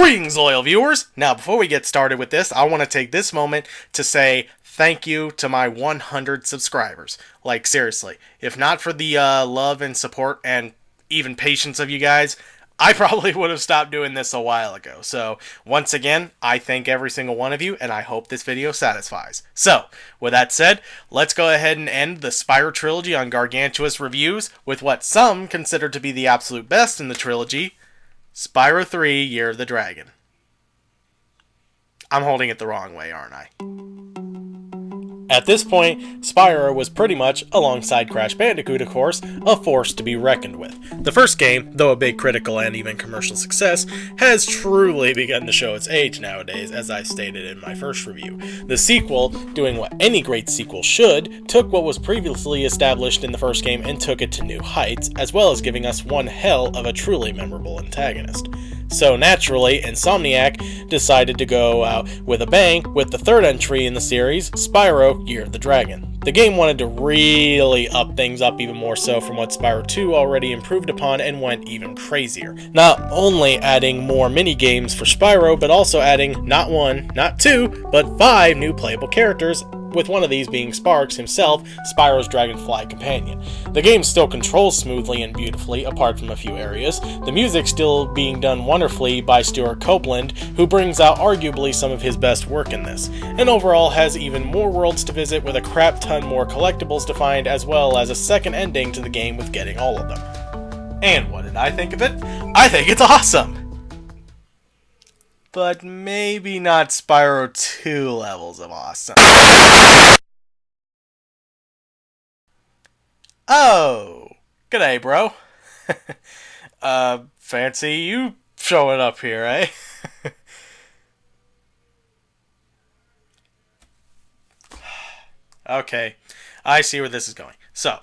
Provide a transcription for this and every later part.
Greetings, loyal viewers! Now, before we get started with this, I want to take this moment to say thank you to my 100 subscribers. Like, seriously, if not for the love and support and even patience of you guys, I probably would have stopped doing this a while ago. So, once again, I thank every single one of you, and I hope this video satisfies. So, with that said, let's go ahead and end the Spyro Trilogy on Gargantuous Reviews with what some consider to be the absolute best in the trilogy, Spyro 3: Year of the Dragon. I'm holding it the wrong way, aren't I? At this point, Spyro was pretty much, alongside Crash Bandicoot of course, a force to be reckoned with. The first game, though a big critical and even commercial success, has truly begun to show its age nowadays, as I stated in my first review. The sequel, doing what any great sequel should, took what was previously established in the first game and took it to new heights, as well as giving us one hell of a truly memorable antagonist. So naturally, Insomniac decided to go out with a bang with the third entry in the series, Spyro: Year of the Dragon. The game wanted to really up things up even more so from what Spyro 2 already improved upon and went even crazier. Not only adding more mini-games for Spyro, but also adding not one, not two, but 5 new playable characters, with one of these being Sparx himself, Spyro's dragonfly companion. The game still controls smoothly and beautifully, apart from a few areas, the music still being done wonderfully by Stuart Copeland, who brings out arguably some of his best work in this, and overall has even more worlds to visit with a crap ton more collectibles to find, as well as a second ending to the game with getting all of them. And what did I think of it? I think it's awesome! But maybe not Spyro 2 levels of awesome. Oh, g'day, bro. Fancy you showing up here, eh? Okay, I see where this is going. So,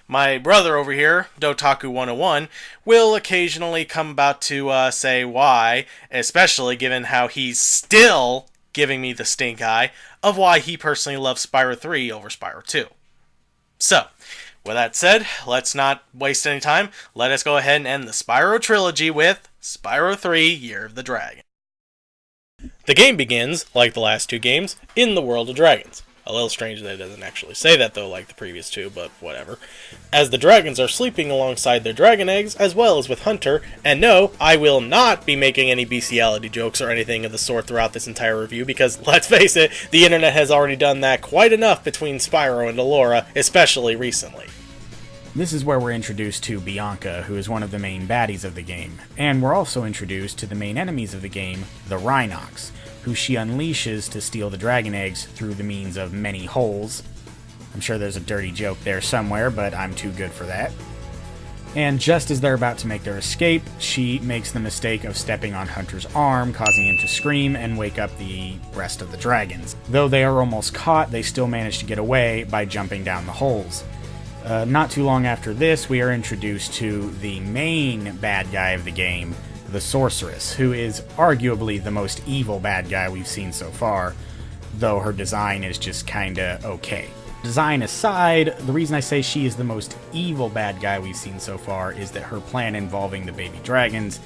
my brother over here, Dotaku101, will occasionally come about to say why, especially given how he's still giving me the stink eye of why he personally loves Spyro 3 over Spyro 2. So, with that said, let's not waste any time. Let us go ahead and end the Spyro Trilogy with Spyro 3: Year of the Dragon. The game begins, like the last two games, in the world of dragons. A little strange that it doesn't actually say that though, like the previous two, but whatever. As the dragons are sleeping alongside their dragon eggs, as well as with Hunter, and no, I will not be making any bestiality jokes or anything of the sort throughout this entire review, because, let's face it, the internet has already done that quite enough between Spyro and Allura, especially recently. This is where we're introduced to Bianca, who is one of the main baddies of the game, and we're also introduced to the main enemies of the game, the Rhinox, who she unleashes to steal the dragon eggs through the means of many holes. I'm sure there's a dirty joke there somewhere, but I'm too good for that. And just as they're about to make their escape, she makes the mistake of stepping on Hunter's arm, causing him to scream and wake up the rest of the dragons. Though they are almost caught, they still manage to get away by jumping down the holes. Not too long after this, we are introduced to the main bad guy of the game, the Sorceress, who is arguably the most evil bad guy we've seen so far, though her design is just kinda okay. Design aside, the reason I say she is the most evil bad guy we've seen so far is that her plan involving the baby dragons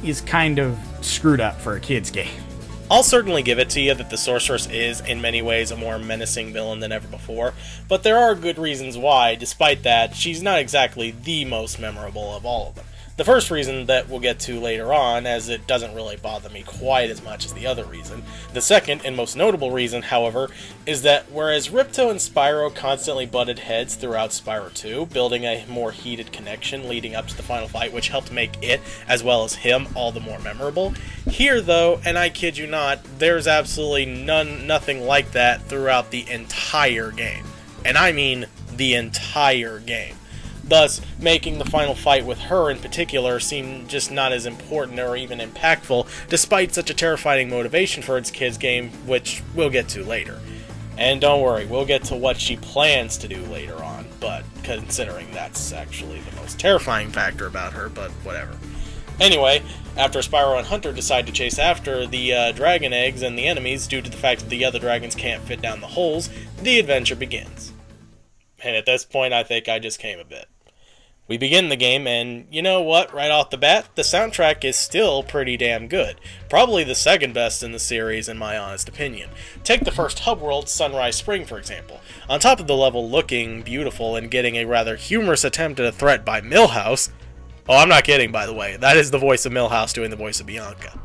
is kind of screwed up for a kid's game. I'll certainly give it to you that the Sorceress is, in many ways, a more menacing villain than ever before, but there are good reasons why, despite that, she's not exactly the most memorable of all of them. The first reason that we'll get to later on, as it doesn't really bother me quite as much as the other reason. The second and most notable reason, however, is that whereas Ripto and Spyro constantly butted heads throughout Spyro 2, building a more heated connection leading up to the final fight, which helped make it, as well as him, all the more memorable, here though, and I kid you not, there's absolutely nothing like that throughout the entire game. And I mean the entire game. Thus, making the final fight with her in particular seem just not as important or even impactful, despite such a terrifying motivation for its kids' game, which we'll get to later. And don't worry, we'll get to what she plans to do later on, but considering that's actually the most terrifying factor about her, but whatever. Anyway, after Spyro and Hunter decide to chase after the dragon eggs and the enemies due to the fact that the other dragons can't fit down the holes, the adventure begins. And at this point, I think I just came a bit. We begin the game, and you know what, right off the bat, the soundtrack is still pretty damn good. Probably the second best in the series, in my honest opinion. Take the first hub world, Sunrise Spring, for example. On top of the level looking beautiful and getting a rather humorous attempt at a threat by Milhouse. Oh, I'm not kidding, by the way. That is the voice of Milhouse doing the voice of Bianca.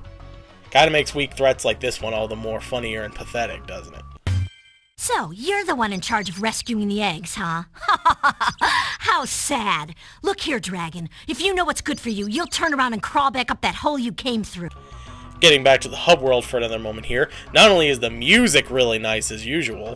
Kinda makes weak threats like this one all the more funnier and pathetic, doesn't it? So, you're the one in charge of rescuing the eggs, huh? How sad. Look here, Dragon. If you know what's good for you, you'll turn around and crawl back up that hole you came through. Getting back to the hub world for another moment here, not only is the music really nice as usual,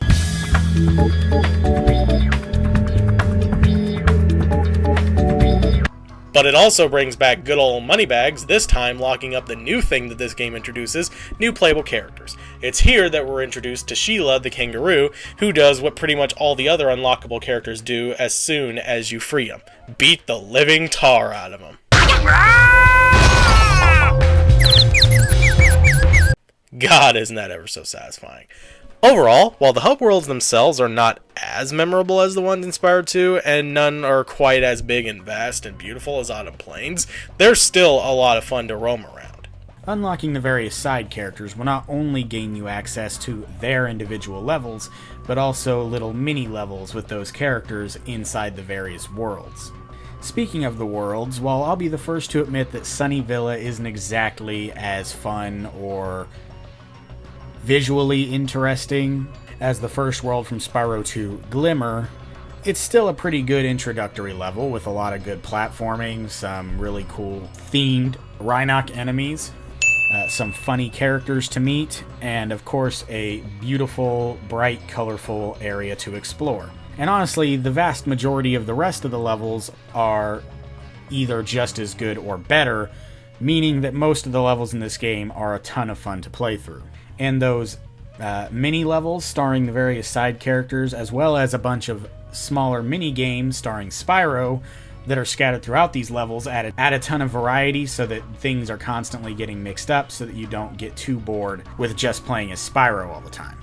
but it also brings back good old Moneybags, this time locking up the new thing that this game introduces, new playable characters. It's here that we're introduced to Sheila the kangaroo, who does what pretty much all the other unlockable characters do as soon as you free them. Beat the living tar out of them. God, isn't that ever so satisfying. Overall, while the hub worlds themselves are not as memorable as the ones in Spyro 2, and none are quite as big and vast and beautiful as Autumn Plains, they're still a lot of fun to roam around. Unlocking the various side characters will not only gain you access to their individual levels, but also little mini-levels with those characters inside the various worlds. Speaking of the worlds, while I'll be the first to admit that Sunny Villa isn't exactly as fun or visually interesting as the first world from Spyro 2, Glimmer, it's still a pretty good introductory level with a lot of good platforming, some really cool themed Rhinoc enemies, some funny characters to meet, and of course a beautiful, bright, colorful area to explore. And honestly, the vast majority of the rest of the levels are either just as good or better, meaning that most of the levels in this game are a ton of fun to play through. And those mini levels starring the various side characters, as well as a bunch of smaller mini games starring Spyro that are scattered throughout these levels, add a ton of variety so that things are constantly getting mixed up so that you don't get too bored with just playing as Spyro all the time.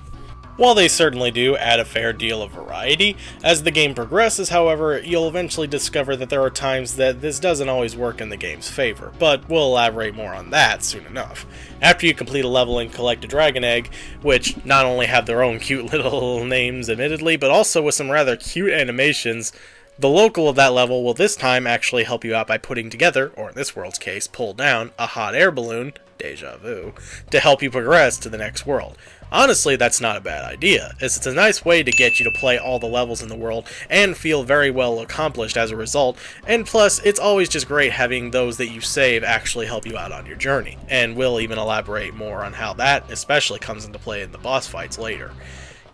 While they certainly do add a fair deal of variety, as the game progresses, however, you'll eventually discover that there are times that this doesn't always work in the game's favor, but we'll elaborate more on that soon enough. After you complete a level and collect a dragon egg, which not only have their own cute little names admittedly, but also with some rather cute animations, the local of that level will this time actually help you out by putting together, or in this world's case, pull down, a hot air balloon, deja vu, to help you progress to the next world. Honestly, that's not a bad idea, as it's a nice way to get you to play all the levels in the world and feel very well accomplished as a result, and plus, it's always just great having those that you save actually help you out on your journey, and we'll even elaborate more on how that especially comes into play in the boss fights later.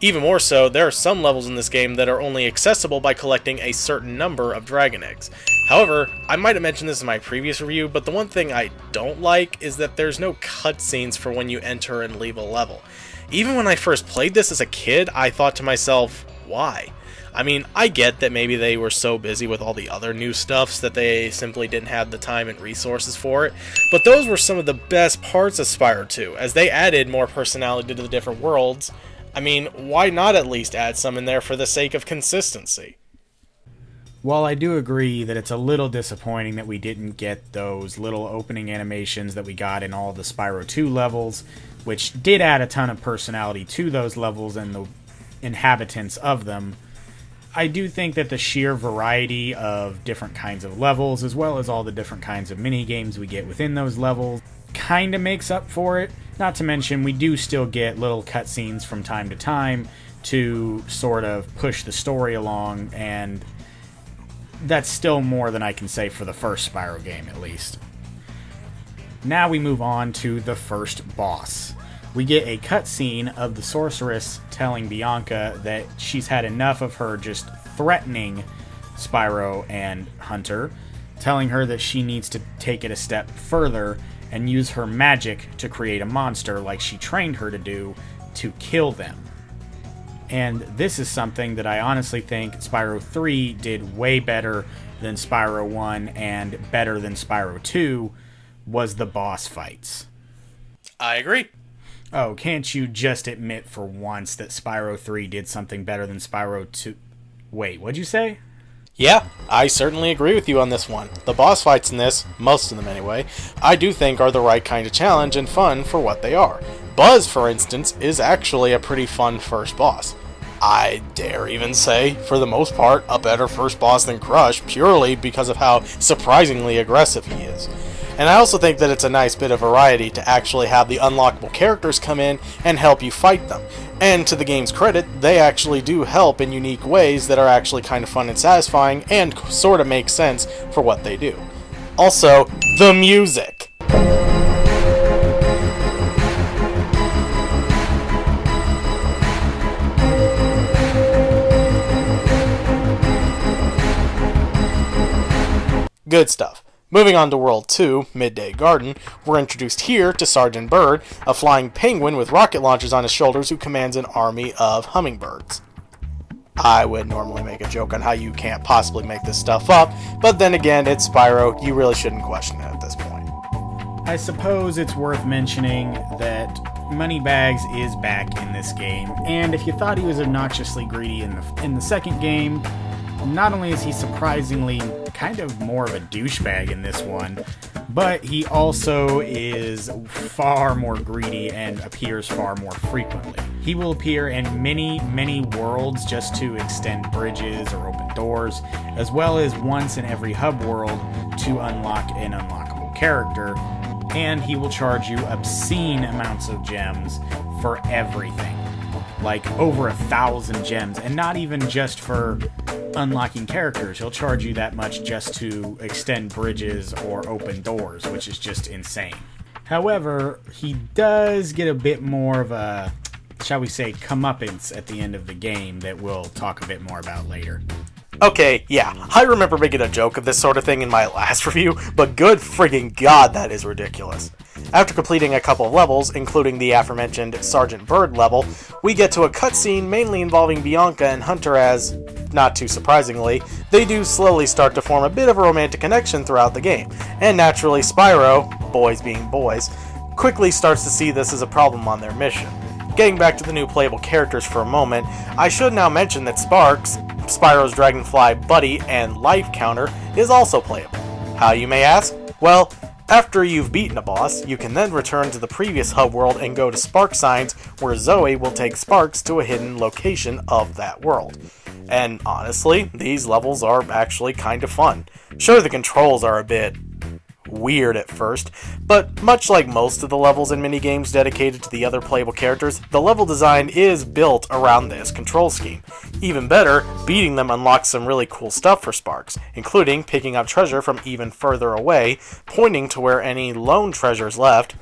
Even more so, there are some levels in this game that are only accessible by collecting a certain number of dragon eggs. However, I might have mentioned this in my previous review, but the one thing I don't like is that there's no cutscenes for when you enter and leave a level. Even when I first played this as a kid, I thought to myself, why? I mean, I get that maybe they were so busy with all the other new stuffs that they simply didn't have the time and resources for it, but those were some of the best parts of Spyro 2, as they added more personality to the different worlds. I mean, why not at least add some in there for the sake of consistency? While I do agree that it's a little disappointing that we didn't get those little opening animations that we got in all the Spyro 2 levels, which did add a ton of personality to those levels and the inhabitants of them, I do think that the sheer variety of different kinds of levels, as well as all the different kinds of mini-games we get within those levels, kind of makes up for it. Not to mention, we do still get little cutscenes from time to time to sort of push the story along, and that's still more than I can say for the first Spyro game, at least. Now we move on to the first boss. We get a cutscene of the sorceress telling Bianca that she's had enough of her just threatening Spyro and Hunter, telling her that she needs to take it a step further and use her magic to create a monster like she trained her to do to kill them. And this is something that I honestly think Spyro 3 did way better than Spyro 1 and better than Spyro 2, was the boss fights. I agree. Oh, can't you just admit for once that Spyro 3 did something better than Spyro 2? Wait, what'd you say? Yeah, I certainly agree with you on this one. The boss fights in this, most of them anyway, I do think are the right kind of challenge and fun for what they are. Buzz, for instance, is actually a pretty fun first boss. I dare even say, for the most part, a better first boss than Crush, purely because of how surprisingly aggressive he is. And I also think that it's a nice bit of variety to actually have the unlockable characters come in and help you fight them. And to the game's credit, they actually do help in unique ways that are actually kind of fun and satisfying and sort of make sense for what they do. Also, the music! Good stuff. Moving on to World 2, Midday Garden, we're introduced here to Sergeant Bird, a flying penguin with rocket launchers on his shoulders who commands an army of hummingbirds. I would normally make a joke on how you can't possibly make this stuff up, but then again, it's Spyro, you really shouldn't question it at this point. I suppose it's worth mentioning that Moneybags is back in this game, and if you thought he was obnoxiously greedy in the second game, not only is he surprisingly kind of more of a douchebag in this one, but he also is far more greedy and appears far more frequently. He will appear in many worlds just to extend bridges or open doors, as well as once in every hub world to unlock an unlockable character, and he will charge you obscene amounts of gems for everything. Like over 1,000 gems, and not even just for unlocking characters. He'll charge you that much just to extend bridges or open doors, which is just insane. However, he does get a bit more of a, shall we say, comeuppance at the end of the game that we'll talk a bit more about later. Okay, yeah, I remember making a joke of this sort of thing in my last review, but good friggin' god, that is ridiculous. After completing a couple of levels, including the aforementioned Sergeant Bird level, we get to a cutscene mainly involving Bianca and Hunter as, not too surprisingly, they do slowly start to form a bit of a romantic connection throughout the game, and naturally Spyro, boys being boys, quickly starts to see this as a problem on their mission. Getting back to the new playable characters for a moment, I should now mention that Sparks, Spyro's Dragonfly buddy and life counter, is also playable. How, you may ask? Well, after you've beaten a boss, you can then return to the previous hub world and go to Spark Signs, where Zoe will take Sparks to a hidden location of that world. And honestly, these levels are actually kind of fun. Sure, the controls are a bit weird at first, but much like most of the levels in minigames dedicated to the other playable characters, the level design is built around this control scheme. Even better, beating them unlocks some really cool stuff for Sparks, including picking up treasure from even further away, pointing to where any lone treasure's left,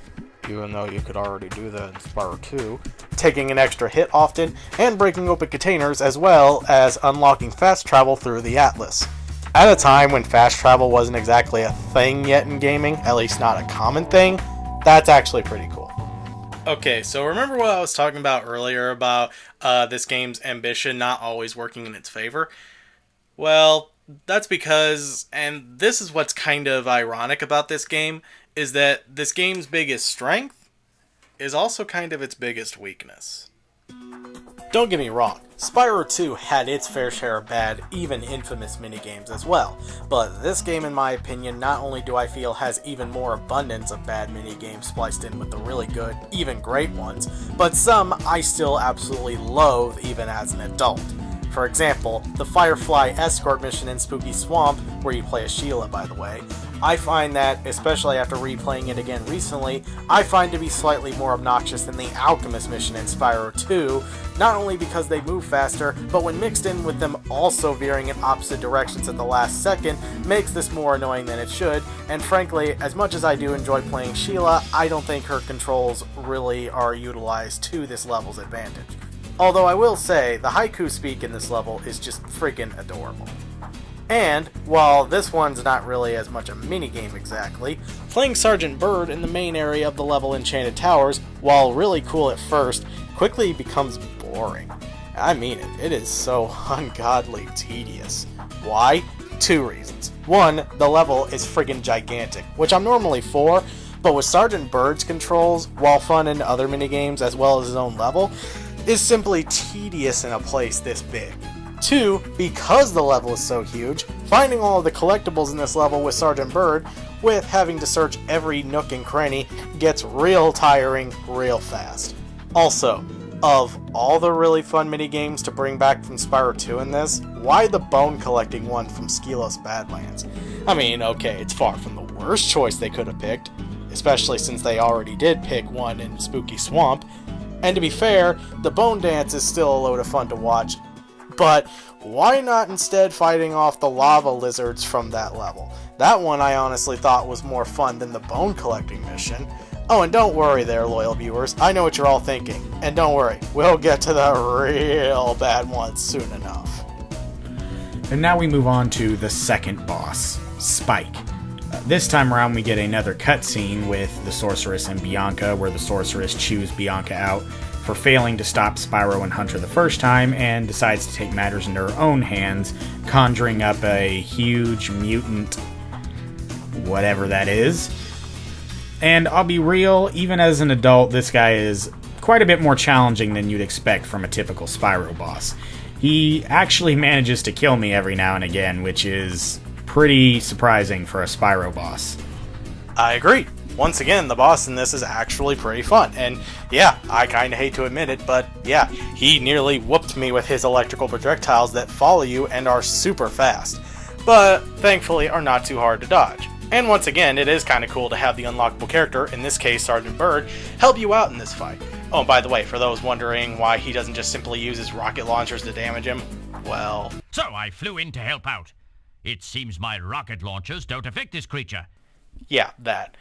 even though you could already do that in Spyro 2, taking an extra hit often, and breaking open containers, as well as unlocking fast travel through the Atlas. At a time when fast travel wasn't exactly a thing yet in gaming, at least not a common thing, that's actually pretty cool. Okay, so remember what I was talking about earlier about this game's ambition not always working in its favor? Well, that's because, and this is what's kind of ironic about this game, is that this game's biggest strength is also kind of its biggest weakness. Don't get me wrong, Spyro 2 had its fair share of bad, even infamous minigames as well, but this game in my opinion not only do I feel has even more abundance of bad minigames spliced in with the really good, even great ones, but some I still absolutely loathe even as an adult. For example, the Firefly escort mission in Spooky Swamp, where you play as Sheila by the way, I find that, especially after replaying it again recently, I find to be slightly more obnoxious than the Alchemist mission in Spyro 2, not only because they move faster, but when mixed in with them also veering in opposite directions at the last second, makes this more annoying than it should, and frankly, as much as I do enjoy playing Sheila, I don't think her controls really are utilized to this level's advantage. Although I will say, the haiku speak in this level is just freaking adorable. And, while this one's not really as much a minigame exactly, playing Sergeant Bird in the main area of the level Enchanted Towers, while really cool at first, quickly becomes boring. I mean it, it is so ungodly tedious. Why? Two reasons. One, the level is friggin' gigantic, which I'm normally for, but with Sergeant Bird's controls, while fun in other minigames as well as his own level, is simply tedious in a place this big. 2, because the level is so huge, finding all of the collectibles in this level with Sergeant Byrd, with having to search every nook and cranny, gets real tiring real fast. Also, of all the really fun minigames to bring back from Spyro 2 in this, why the bone collecting one from Skelos Badlands? I mean, okay, it's far from the worst choice they could have picked, especially since they already did pick one in Spooky Swamp, and to be fair, the bone dance is still a load of fun to watch, but why not instead fighting off the lava lizards from that level? That one I honestly thought was more fun than the bone collecting mission. Oh, and don't worry there, loyal viewers, I know what you're all thinking, and don't worry, we'll get to the real bad ones soon enough. And now we move on to the second boss, Spike. This time around we get another cutscene with the Sorceress and Bianca, where the Sorceress chews Bianca out for failing to stop Spyro and Hunter the first time, and decides to take matters into her own hands, conjuring up a huge mutant whatever that is. And I'll be real, even as an adult, this guy is quite a bit more challenging than you'd expect from a typical Spyro boss. He actually manages to kill me every now and again, which is pretty surprising for a Spyro boss. I agree. Once again, the boss in this is actually pretty fun, and yeah, I kinda hate to admit it, but yeah, he nearly whooped me with his electrical projectiles that follow you and are super fast, but thankfully are not too hard to dodge. And once again, it is kinda cool to have the unlockable character, in this case Sergeant Byrd, help you out in this fight. Oh, and by the way, for those wondering why he doesn't just simply use his rocket launchers to damage him, well... So I flew in to help out. It seems my rocket launchers don't affect this creature. Yeah, that.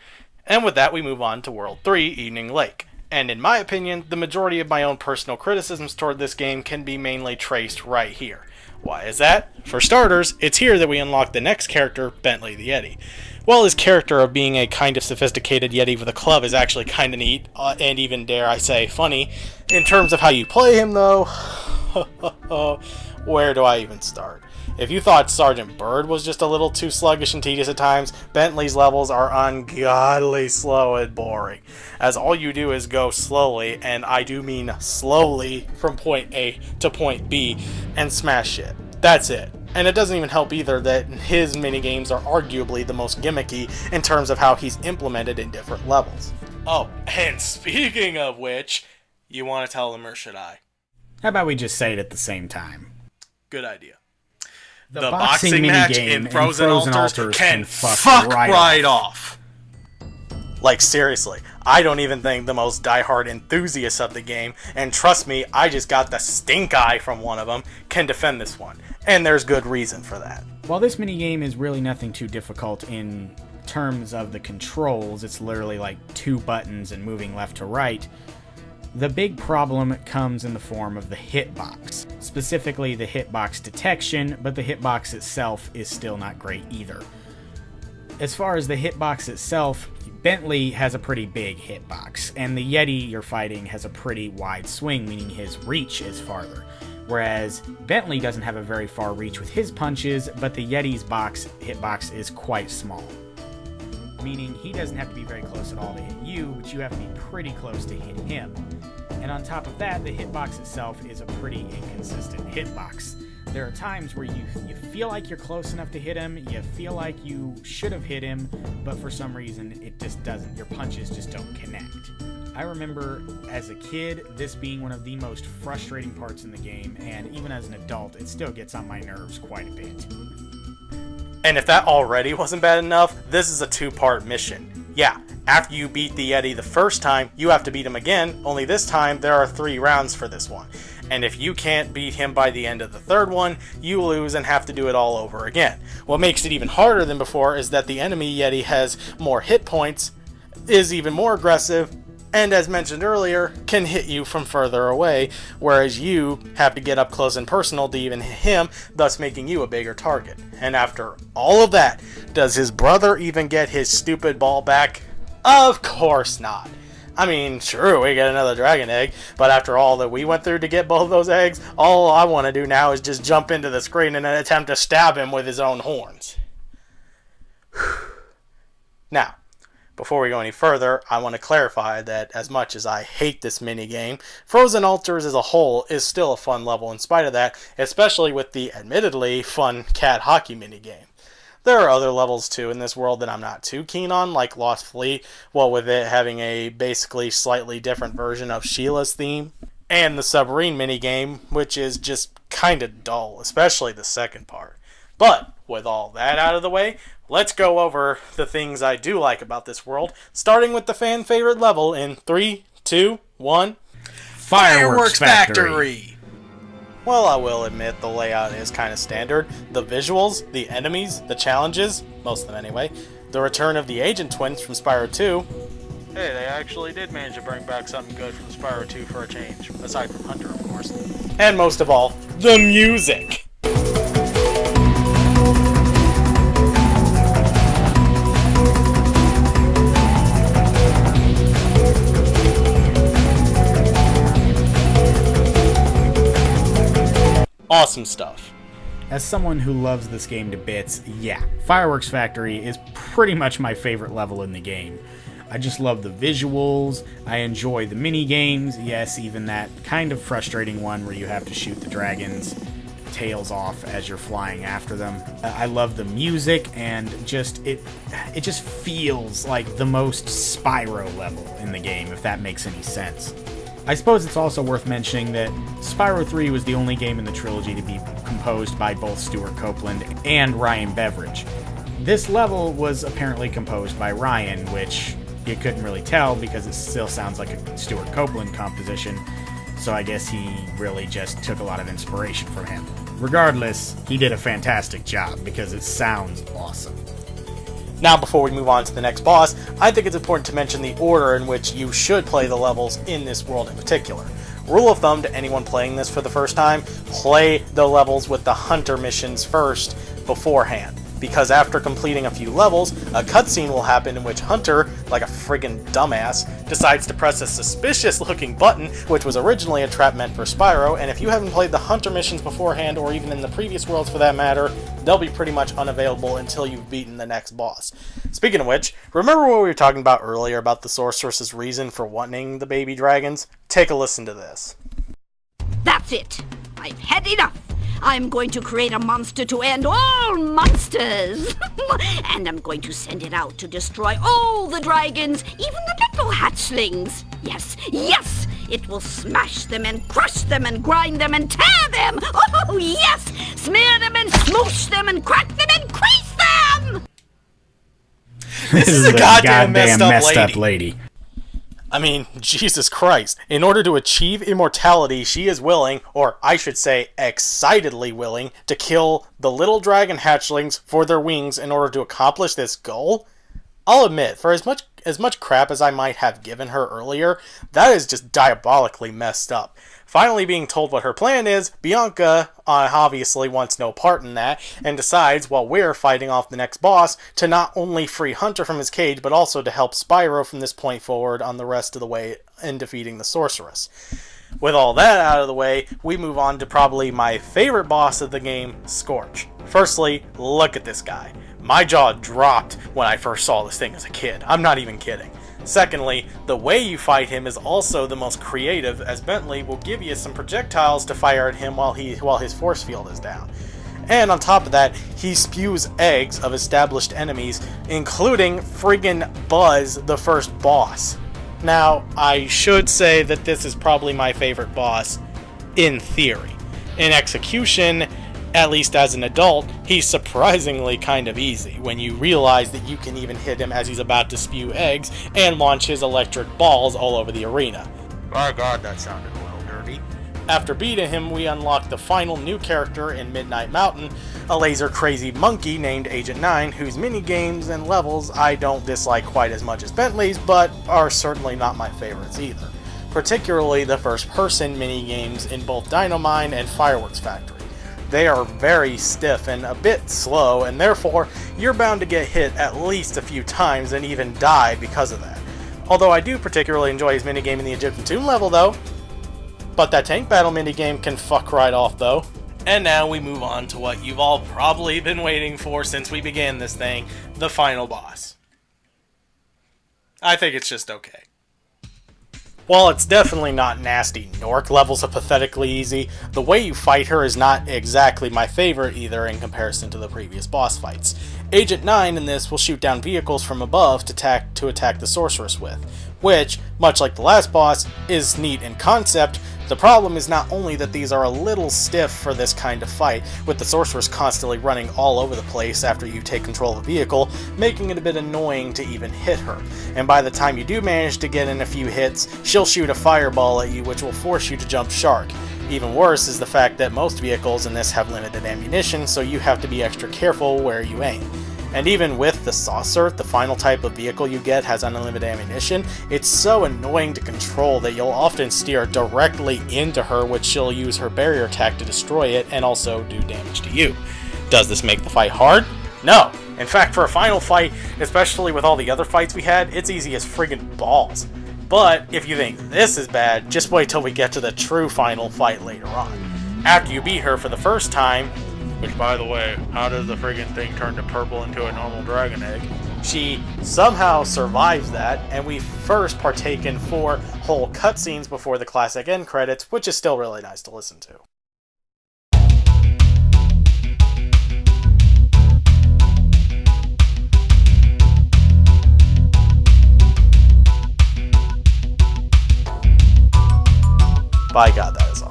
And with that, we move on to World 3, Evening Lake. And in my opinion, the majority of my own personal criticisms toward this game can be mainly traced right here. Why is that? For starters, it's here that we unlock the next character, Bentley the Yeti. While his character of being a kind of sophisticated Yeti with a club is actually kind of neat, and even, dare I say, funny, in terms of how you play him though, where do I even start? If you thought Sergeant Byrd was just a little too sluggish and tedious at times, Bentley's levels are ungodly slow and boring, as all you do is go slowly, and I do mean slowly, from point A to point B, and smash shit. That's it. And it doesn't even help either that his minigames are arguably the most gimmicky in terms of how he's implemented in different levels. Oh, and speaking of which, you want to tell them or should I? How about we just say it at the same time? Good idea. The boxing match in Frozen Altars can fuck right off. Like, seriously, I don't even think the most diehard enthusiasts of the game, and trust me, I just got the stink eye from one of them, can defend this one. And there's good reason for that. While this minigame is really nothing too difficult in terms of the controls, it's literally like 2 buttons and moving left to right, the big problem comes in the form of the hitbox. Specifically the hitbox detection, but the hitbox itself is still not great either. As far as the hitbox itself, Bentley has a pretty big hitbox, and the Yeti you're fighting has a pretty wide swing, meaning his reach is farther. Whereas Bentley doesn't have a very far reach with his punches, but the Yeti's hitbox is quite small. Meaning he doesn't have to be very close at all to hit you, but you have to be pretty close to hit him. And on top of that, the hitbox itself is a pretty inconsistent hitbox. There are times where you feel like you're close enough to hit him, you feel like you should have hit him, but for some reason it just doesn't. Your punches just don't connect. I remember as a kid this being one of the most frustrating parts in the game, and even as an adult it still gets on my nerves quite a bit. And if that already wasn't bad enough, this is a 2-part mission. Yeah, after you beat the Yeti the first time, you have to beat him again, only this time there are 3 rounds for this one. And if you can't beat him by the end of the 3rd one, you lose and have to do it all over again. What makes it even harder than before is that the enemy Yeti has more hit points, is even more aggressive, and as mentioned earlier, can hit you from further away, whereas you have to get up close and personal to even hit him, thus making you a bigger target. And after all of that, does his brother even get his stupid ball back? Of course not. I mean, sure, we get another dragon egg, but after all that we went through to get both those eggs, all I want to do now is just jump into the screen and attempt to stab him with his own horns. Now, Before we go any further, I want to clarify that as much as I hate this minigame, Frozen Altars as a whole is still a fun level in spite of that, especially with the admittedly fun cat hockey minigame. There are other levels too in this world that I'm not too keen on, like Lost Fleet, well with it having a basically slightly different version of Sheila's theme, and the submarine minigame, which is just kinda dull, especially the second part. But with all that out of the way, let's go over the things I do like about this world, starting with the fan favorite level in 3, 2, 1... Fireworks Factory! Well, I will admit the layout is kind of standard. The visuals, the enemies, the challenges, most of them anyway, the return of the Agent Twins from Spyro 2... Hey, they actually did manage to bring back something good from Spyro 2 for a change, aside from Hunter, of course. And most of all, the music! Awesome stuff. As someone who loves this game to bits, yeah, Fireworks Factory is pretty much my favorite level in the game. I just love the visuals, I enjoy the mini games, yes, even that kind of frustrating one where you have to shoot the dragons' tails off as you're flying after them. I love the music, and it just feels like the most Spyro level in the game, if that makes any sense. I suppose it's also worth mentioning that Spyro 3 was the only game in the trilogy to be composed by both Stuart Copeland and Ryan Beveridge. This level was apparently composed by Ryan, which you couldn't really tell because it still sounds like a Stuart Copeland composition, so I guess he really just took a lot of inspiration from him. Regardless, he did a fantastic job because it sounds awesome. Now, before we move on to the next boss, I think it's important to mention the order in which you should play the levels in this world in particular. Rule of thumb to anyone playing this for the first time, play the levels with the Hunter missions first beforehand. Because after completing a few levels, a cutscene will happen in which Hunter, like a friggin' dumbass, decides to press a suspicious looking button, which was originally a trap meant for Spyro, and if you haven't played the Hunter missions beforehand, or even in the previous worlds for that matter, they'll be pretty much unavailable until you've beaten the next boss. Speaking of which, remember what we were talking about earlier about the sorceress's reason for wanting the baby dragons? Take a listen to this. That's it. I've had enough. I'm going to create a monster to end all monsters. And I'm going to send it out to destroy all the dragons, even the little hatchlings. Yes, yes! It will smash them and crush them and grind them and tear them. Oh, yes! Smear them and smoosh them and crack them and crease them! This is a goddamn messed up lady. lady. I mean, Jesus Christ. In order to achieve immortality, she is willing, or I should say excitedly willing, to kill the little dragon hatchlings for their wings in order to accomplish this goal? I'll admit, for as much crap as I might have given her earlier, that is just diabolically messed up. Finally being told what her plan is, Bianca obviously wants no part in that, and decides, while we're fighting off the next boss, to not only free Hunter from his cage, but also to help Spyro from this point forward on the rest of the way in defeating the sorceress. With all that out of the way, we move on to probably my favorite boss of the game, Scorch. Firstly, look at this guy. My jaw dropped when I first saw this thing as a kid. I'm not even kidding. Secondly, the way you fight him is also the most creative, as Bentley will give you some projectiles to fire at him while his force field is down. And on top of that, he spews eggs of established enemies, including friggin' Buzz, the first boss. Now, I should say that this is probably my favorite boss, in theory. In execution, at least as an adult, he's surprisingly kind of easy when you realize that you can even hit him as he's about to spew eggs and launch his electric balls all over the arena. My god, that sounded a little dirty. After beating him, we unlock the final new character in Midnight Mountain, a laser-crazy monkey named Agent 9, whose minigames and levels I don't dislike quite as much as Bentley's, but are certainly not my favorites either. Particularly the first-person minigames in both Dynamine and Fireworks Factory. They are very stiff and a bit slow, and therefore, you're bound to get hit at least a few times and even die because of that. Although I do particularly enjoy his minigame in the Egyptian Tomb level though. But that tank battle minigame can fuck right off though. And now we move on to what you've all probably been waiting for since we began this thing, the final boss. I think it's just okay. While it's definitely not nasty Nork levels of pathetically easy, the way you fight her is not exactly my favorite either in comparison to the previous boss fights. Agent 9 in this will shoot down vehicles from above to attack the sorceress with, which, much like the last boss, is neat in concept. The problem is not only that these are a little stiff for this kind of fight, with the sorceress constantly running all over the place after you take control of the vehicle, making it a bit annoying to even hit her. And by the time you do manage to get in a few hits, she'll shoot a fireball at you which will force you to jump shark. Even worse is the fact that most vehicles in this have limited ammunition, so you have to be extra careful where you aim. And even with the saucer, the final type of vehicle you get has unlimited ammunition, it's so annoying to control that you'll often steer directly into her, which she'll use her barrier attack to destroy it and also do damage to you. Does this make the fight hard? No. In fact, for a final fight, especially with all the other fights we had, it's easy as friggin' balls. But if you think this is bad, just wait till we get to the true final fight later on. After you beat her for the first time, which, by the way, how does the friggin' thing turn to purple into a normal dragon egg? She somehow survives that, and we first partake in 4 whole cutscenes before the classic end credits, which is still really nice to listen to. By God, that is awesome.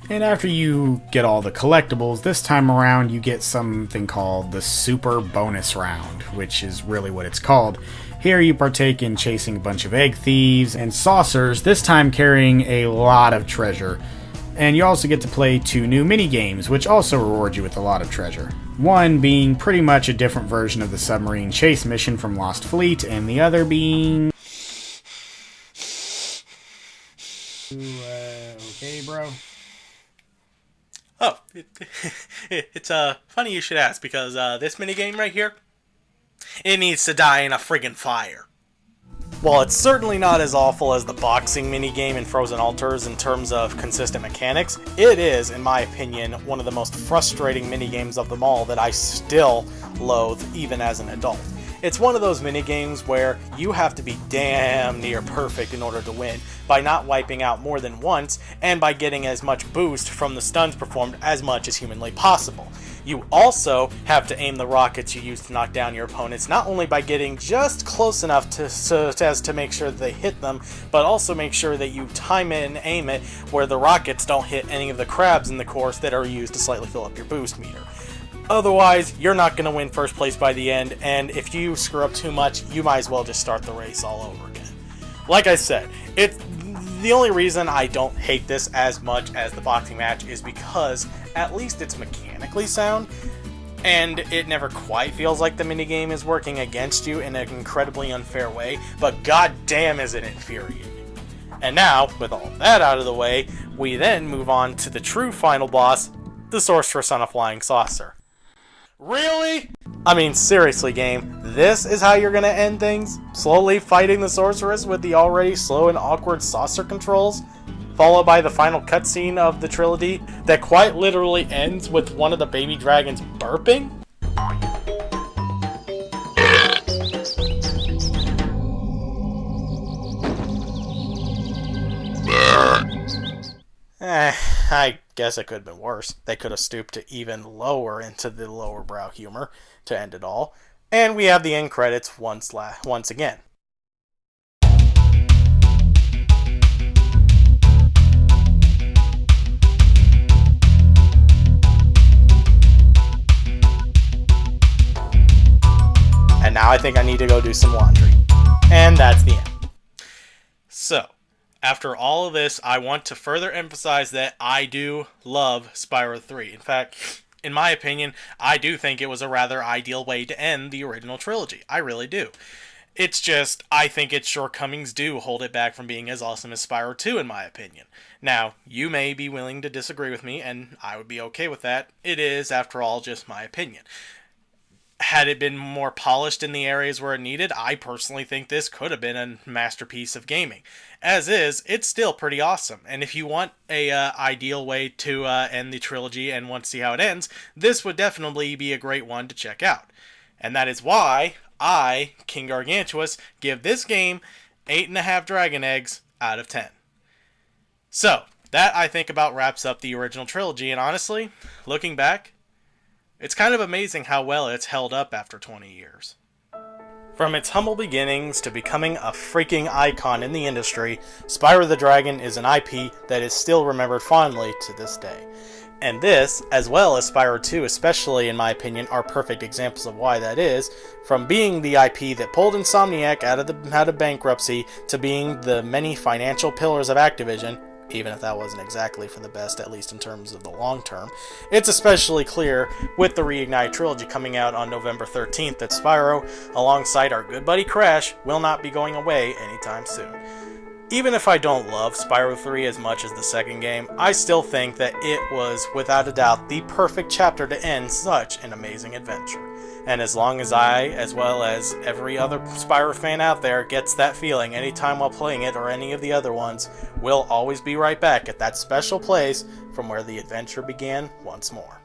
And after you get all the collectibles, this time around you get something called the Super Bonus Round, which is really what it's called. Here you partake in chasing a bunch of egg thieves and saucers, this time carrying a lot of treasure. And you also get to play 2 new mini-games, which also reward you with a lot of treasure. One being pretty much a different version of the submarine chase mission from Lost Fleet, and the other being... okay, bro? Oh, it's funny you should ask, because this minigame right here, it needs to die in a friggin' fire. While it's certainly not as awful as the boxing minigame in Frozen Altars in terms of consistent mechanics, it is, in my opinion, one of the most frustrating minigames of them all that I still loathe even as an adult. It's one of those minigames where you have to be damn near perfect in order to win, by not wiping out more than once, and by getting as much boost from the stuns performed as much as humanly possible. You also have to aim the rockets you use to knock down your opponents, not only by getting just close enough as to make sure that they hit them, but also make sure that you time it and aim it where the rockets don't hit any of the crabs in the course that are used to slightly fill up your boost meter. Otherwise, you're not going to win first place by the end, and if you screw up too much, you might as well just start the race all over again. Like I said, the only reason I don't hate this as much as the boxing match is because at least it's mechanically sound, and it never quite feels like the minigame is working against you in an incredibly unfair way, but goddamn is it infuriating. And now, with all that out of the way, we then move on to the true final boss, the Sorceress on a Flying Saucer. Really? I mean, seriously, game, this is how you're gonna end things? Slowly fighting the sorceress with the already slow and awkward saucer controls? Followed by the final cutscene of the trilogy that quite literally ends with one of the baby dragons burping? I guess it could have been worse. They could have stooped to even lower into the lower brow humor to end it all. And we have the end credits once again. And now I think I need to go do some laundry. And that's the end. So, after all of this, I want to further emphasize that I do love Spyro 3. In fact, in my opinion, I do think it was a rather ideal way to end the original trilogy. I really do. It's just, I think its shortcomings do hold it back from being as awesome as Spyro 2, in my opinion. Now, you may be willing to disagree with me, and I would be okay with that. It is, after all, just my opinion. Had it been more polished in the areas where it needed, I personally think this could have been a masterpiece of gaming. As is, it's still pretty awesome, and if you want a ideal way to end the trilogy and want to see how it ends, this would definitely be a great one to check out. And that is why I, King Gargantuous, give this game 8.5 dragon eggs out of 10. So, that I think about wraps up the original trilogy, and honestly, looking back, it's kind of amazing how well it's held up after 20 years. From its humble beginnings to becoming a freaking icon in the industry, Spyro the Dragon is an IP that is still remembered fondly to this day. And this, as well as Spyro 2 especially in my opinion, are perfect examples of why that is, from being the IP that pulled Insomniac out of bankruptcy to being the many financial pillars of Activision, even if that wasn't exactly for the best, at least in terms of the long term. It's especially clear with the Reignited Trilogy coming out on November 13th that Spyro, alongside our good buddy Crash, will not be going away anytime soon. Even if I don't love Spyro 3 as much as the second game, I still think that it was, without a doubt, the perfect chapter to end such an amazing adventure. And as long as I, as well as every other Spyro fan out there, gets that feeling anytime while playing it or any of the other ones, we'll always be right back at that special place from where the adventure began once more.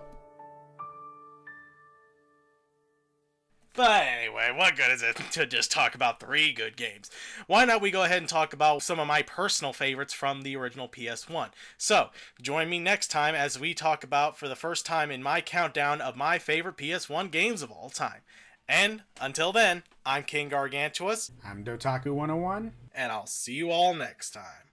But anyway, what good is it to just talk about 3 good games? Why not we go ahead and talk about some of my personal favorites from the original PS1. So, join me next time as we talk about, for the first time in my countdown of my favorite PS1 games of all time. And, until then, I'm King Gargantuous. I'm Dotaku101. And I'll see you all next time.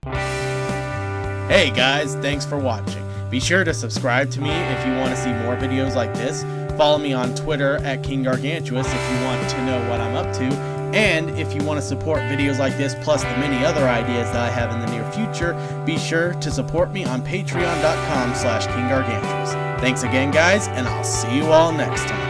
Hey guys, thanks for watching. Be sure to subscribe to me if you want to see more videos like this. Follow me on Twitter at King Gargantuous if you want to know what I'm up to. And if you want to support videos like this, plus the many other ideas that I have in the near future, be sure to support me on patreon.com/KingGargantuous. Thanks again, guys, and I'll see you all next time.